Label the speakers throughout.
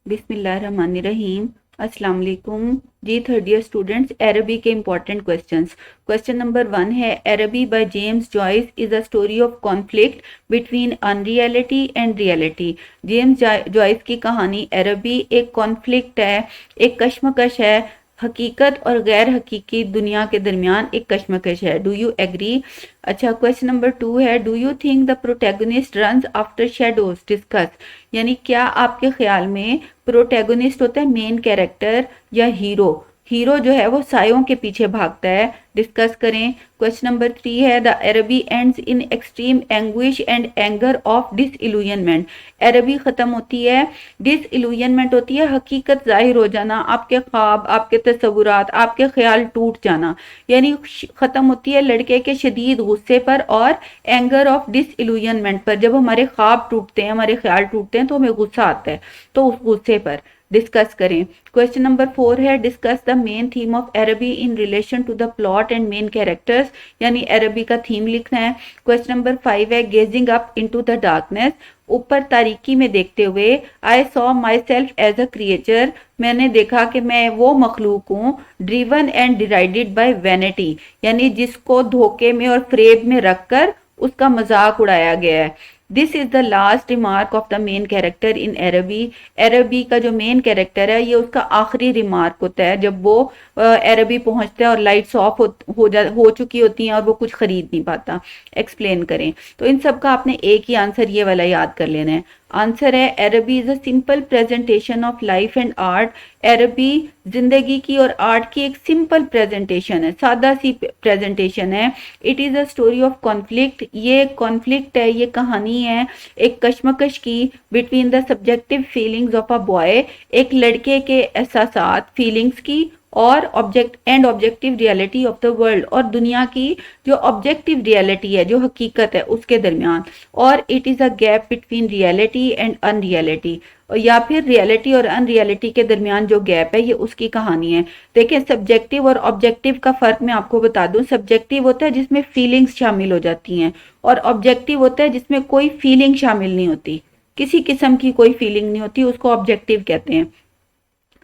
Speaker 1: बिस्मिल्लाहिर्रहमानिर्रहीम। अस्सलाम वालेकुम जी। थर्ड ईयर स्टूडेंट्स, अरबी के इंपॉर्टेंट क्वेश्चंस। क्वेश्चन नंबर 1 है, Araby by James Joyce is a story of conflict between unreality and reality. James Joyce की कहानी अरबी एक कॉन्फ्लिक्ट है, एक कश्मकश है, हकीकत और गैर हकीकी दुनिया के दरमियान एक कश्मकश है। Do you agree? अच्छा, क्वेश्चन नंबर 2 है, do you think the protagonist runs after shadows? Discuss. यानी क्या आपके ख्याल में प्रोटैगनिस्ट होता है मेन कैरेक्टर या हीरो? हीरो जो है वो सायों के पीछे भागता है। डिस्कस करें। क्वेश्चन नंबर 3 है, द अरबी ends in extreme anguish and anger of disillusionment. अरबी खत्म होती है, डिसइल्यूजनमेंट होती है, हकीकत जाहिर हो जाना, आपके ख्वाब, आपके तस्वुरात, आपके ख्याल टूट जाना। यानी खत्म होती है लड़के के शदीद गुस्से पर और एंगर ऑफ डिसइल्यूजनमेंट पर। जब हमारे ख्वाब टूटते हैं, हमारे ख्याल टूटते हैं तो हमें गुस्सा आता है, तो उस गुस्से पर डिस्कस करें। क्वेश्चन नंबर 4 है, discuss the main theme of Araby in relation to the plot and main characters. यानी अरबी का थीम लिखना है। क्वेश्चन नंबर 5 है, gazing up into the darkness. ऊपर तारीकी में देखते हुए, I saw myself as a creature. मैंने देखा कि मैं वो मखलूक हूँ, driven and derided by vanity. यानी जिसको धोखे में और फ्रेब में रखकर उसका मजाक उड़ाया गया है। This is the last remark of the main character in अरबी। अरबी का जो मेन कैरेक्टर है ये उसका आखिरी रिमार्क होता है जब वो अरबी पहुंचता है और लाइट्स ऑफ हो चुकी होती हैं और वो कुछ खरीद नहीं पाता। एक्सप्लेन करें। तो इन सब का आपने एक ही आंसर ये वाला याद कर लेना है। आंसर है, अरबी is a simple presentation of life and art. अरबी जिंदगी की और आर्ट की एक सिंपल प्रेजेंटेशन है, सादा सी प्रेजेंटेशन है। It is a story of conflict. ये कॉन्फ्लिक्ट है, ये कहानी है एक कश्मकश की, between the subjective feelings of a boy, एक लड़के के एहसासात फीलिंग्स की, और objective reality of the world, और दुनिया की जो ऑब्जेक्टिव रियलिटी है, जो हकीकत है, उसके दरमियान। और it is a gap between reality and unreality, या फिर रियलिटी और अनरियलिटी के दरमियान जो गैप है ये उसकी कहानी है। देखिए, सब्जेक्टिव और ऑब्जेक्टिव का फर्क मैं आपको बता दूं। सब्जेक्टिव होता है जिसमें फीलिंग्स शामिल हो जाती हैं, और ऑब्जेक्टिव होता है जिसमें कोई फीलिंग शामिल नहीं होती, किसी किस्म की कोई फीलिंग नहीं होती, उसको ऑब्जेक्टिव कहते हैं।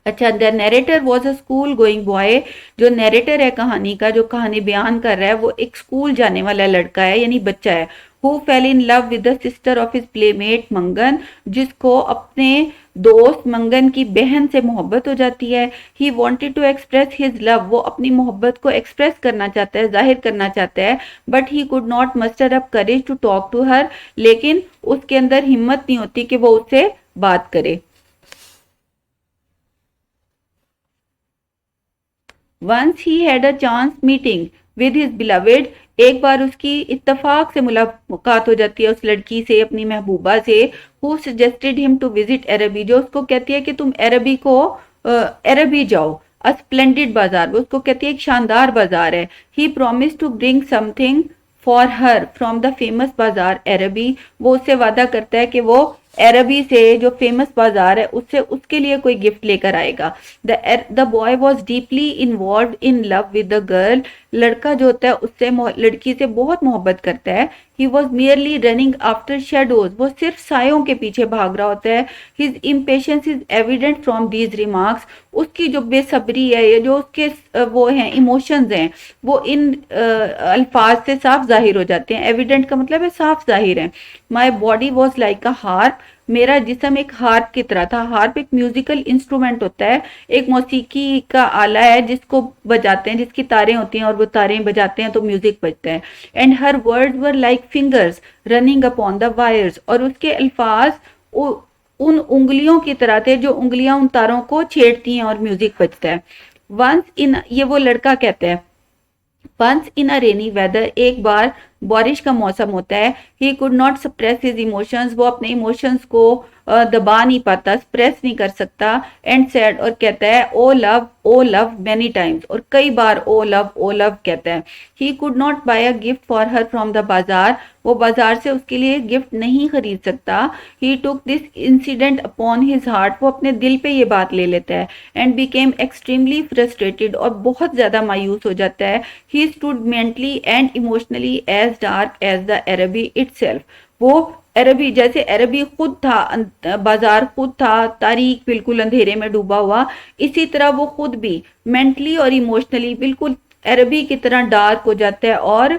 Speaker 1: अच्छा, the narrator was a school going boy. जो नरेटर है कहानी का, जो कहानी बयान कर रहा है, वो एक स्कूल जाने वाला लड़का है, यानी बच्चा है। Who fell in love with the sister of his playmate Mangan. जिसको अपने दोस्त मंगन की बहन से मोहब्बत हो जाती है। He wanted to express his love. वो अपनी मोहब्बत को एक्सप्रेस करना चाहता है, जाहिर करना चाहता है, but he could not muster up courage to talk to her. लेकिन उसके अंदर हिम्मत नहीं होती कि वो उससे बात करे। Once he had a chance meeting with his beloved. एक बार उसकी इत्तफाक से मुलाकात हो जाती है उस लड़की से, अपनी महबूबा से। Who suggested him to visit Araby. जो उसको कहती है कि तुम अरबी जाओ। अ स्प्लेंडेड बाजार, वो उसको कहती है एक शानदार बाजार है। He promise to bring something for her from the famous bazaar Araby. वो उससे वादा करता है कि वो अरबी से, जो फेमस बाजार है, उससे उसके लिए कोई गिफ्ट लेकर आएगा। The boy was deeply involve in love with the girl. लड़का जो होता है उससे, लड़की से बहुत मोहब्बत करता है। He was merely running after shadows. वो सिर्फ सायों के पीछे भाग रहा होता है। His impatience is evident from these remarks. उसकी जो बेसब्री है, ये जो उसके वो हैं इमोशंस हैं, वो इन अल्फाज से साफ जाहिर हो जाते हैं। एविडेंट का मतलब है साफ जाहिर है। My body was like a harp. मेरा जिस्म एक हार्प की तरह था। हार्प एक म्यूजिकल इंस्ट्रूमेंट होता है, एक मौसीकी का आला है जिसको बजाते हैं, जिसकी तारें होती हैं और वो तारें बजाते हैं तो म्यूजिक बजता है। And her words were like fingers running upon the wires. और उसके अल्फाज उन उंगलियों की तरह थे जो उंगलियां उन तारों को छेड़ती हैं और म्यूजिक बजता है। वंस इन, ये वो लड़का कहता है, once in a rainy weather, एक बार बारिश का मौसम होता है। He could not suppress his emotions. वो अपने इमोशंस को दबा नहीं पाता, सप्रेस नहीं कर सकता। एंड सैड, और कहता है ओ लव मैनी टाइम्स, और कई बार ओ लव कहता है। He could not buy a gift for her from the bazaar. वो बाजार से उसके लिए गिफ्ट नहीं खरीद सकता। He took this incident upon his heart. वो अपने दिल पे ये बात ले लेता है। एंड बिकेम एक्सट्रीमली फ्रस्ट्रेटेड, और बहुत ज्यादा मायूस हो जाता है। He stood mentally and emotionally as dark as the Araby itself. वो अरबी, जैसे अरबी खुद था, बाजार खुद था तारीक बिल्कुल अंधेरे में डूबा हुआ, इसी तरह वो खुद भी मेंटली और इमोशनली बिल्कुल अरबी की तरह डार्क हो जाता है और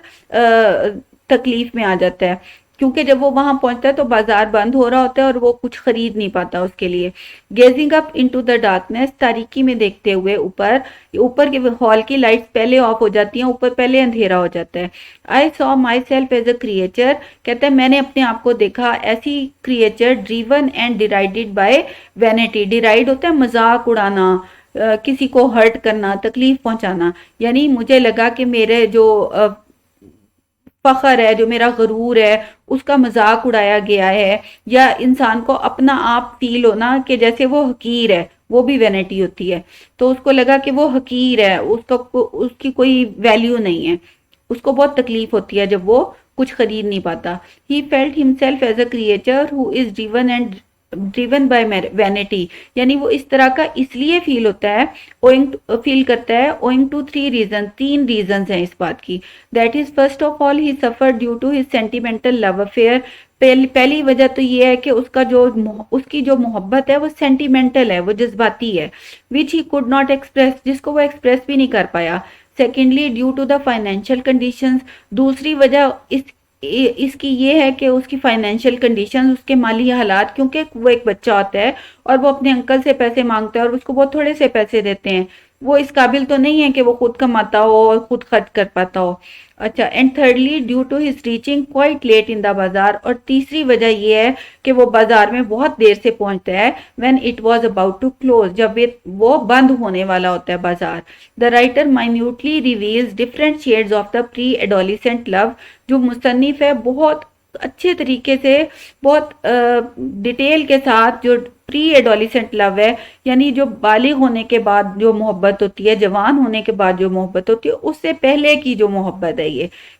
Speaker 1: तकलीफ में आ जाता है, क्योंकि जब वो वहां पहुंचता है तो बाजार बंद हो रहा होता है और वो कुछ खरीद नहीं पाता उसके लिए। Gazing up into the darkness, तारीकी में देखते हुए ऊपर, ऊपर के हॉल की लाइट्स पहले ऑफ हो जाती हैं, ऊपर पहले अंधेरा हो जाता है। I saw myself as a creature, कहता है मैंने अपने आप को देखा ऐसी creature driven and derided by vanity. Deride होता है मजाक उड़ाना, किसी को हर्ट करना, तकलीफ पहुंचाना, यानी मुझे लगा कि मेरे जो फखर है, जो मेरा गरूर है, उसका मजाक उड़ाया गया है, या इंसान को अपना आप फील होना कि जैसे वो हकीर है, वो भी वैनिटी होती है। तो उसको लगा कि वो हकीर है, उसकी कोई वैल्यू नहीं है, उसको बहुत तकलीफ होती है जब वो कुछ खरीद नहीं पाता। He felt himself as a creature who is driven by vanity, यानी वो इस तरह का इसलिए फील होता है, फील करता है ओइंग टू थ्री रीजन, तीन रीजन हैं इस बात की। That is first of all he suffer due to his sentimental love affair. पहली वजह तो ये है कि उसकी जो मोहब्बत है वो सेंटिमेंटल है, वो जज्बाती है, which he could not express, जिसको वो एक्सप्रेस भी नहीं कर पाया। Secondly due to the financial conditions, दूसरी वजह इसकी ये है कि उसकी फाइनेंशियल कंडीशन, उसके माली हालात, क्योंकि वो एक बच्चा होता है और वो अपने अंकल से पैसे मांगता है और उसको बहुत थोड़े से पैसे देते हैं, वो इस काबिल तो नहीं है कि वो खुद कमाता हो और खुद खर्च कर पाता हो। अच्छा, and thirdly due to his reaching quite late in the bazaar, और तीसरी वजह ये है कि वो बाजार में बहुत देर से पहुंचता है, when it was about to close, जब वो बंद होने वाला होता है बाजार। The writer minutely reveals different shades of the pre adolescent love, जो मुसन्निफ है बहुत अच्छे तरीके से, बहुत डिटेल के साथ, जो प्री एडोलिसेंट लव है, यानी जो बालिग होने के बाद जो मोहब्बत होती है, जवान होने के बाद जो मोहब्बत होती है, उससे पहले की जो मोहब्बत है,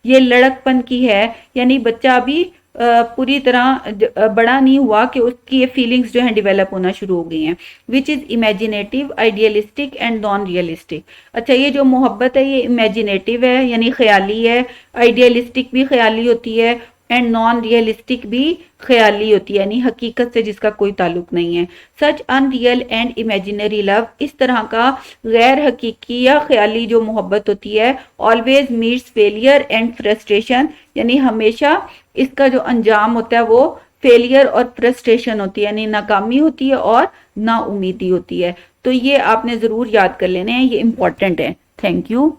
Speaker 1: ये लड़कपन की है, यानी बच्चा अभी पूरी तरह बड़ा नहीं हुआ कि उसकी ये फीलिंग्स जो हैं डेवलप होना शुरू हो गई हैं, which is imaginative, idealistic and non realistic. अच्छा, ये जो मोहब्बत है ये इमेजिनेटिव है, यानी ख्याली है, आइडियलिस्टिक भी ख्याली होती है, एंड नॉन रियलिस्टिक भी ख्याली होती है, यानी हकीकत से जिसका कोई ताल्लुक नहीं है। सच अनरियल एंड इमेजिनरी लव, इस तरह का गैर हकीकी या ख्याली जो मोहब्बत होती है, always meets failure and frustration, यानी हमेशा इसका जो अंजाम होता है वो फेलियर और फ्रस्ट्रेशन होती है, यानी नाकामी होती है और ना उम्मीदी होती है। तो ये आपने जरूर याद कर लेने हैं, ये इंपॉर्टेंट है। Thank you.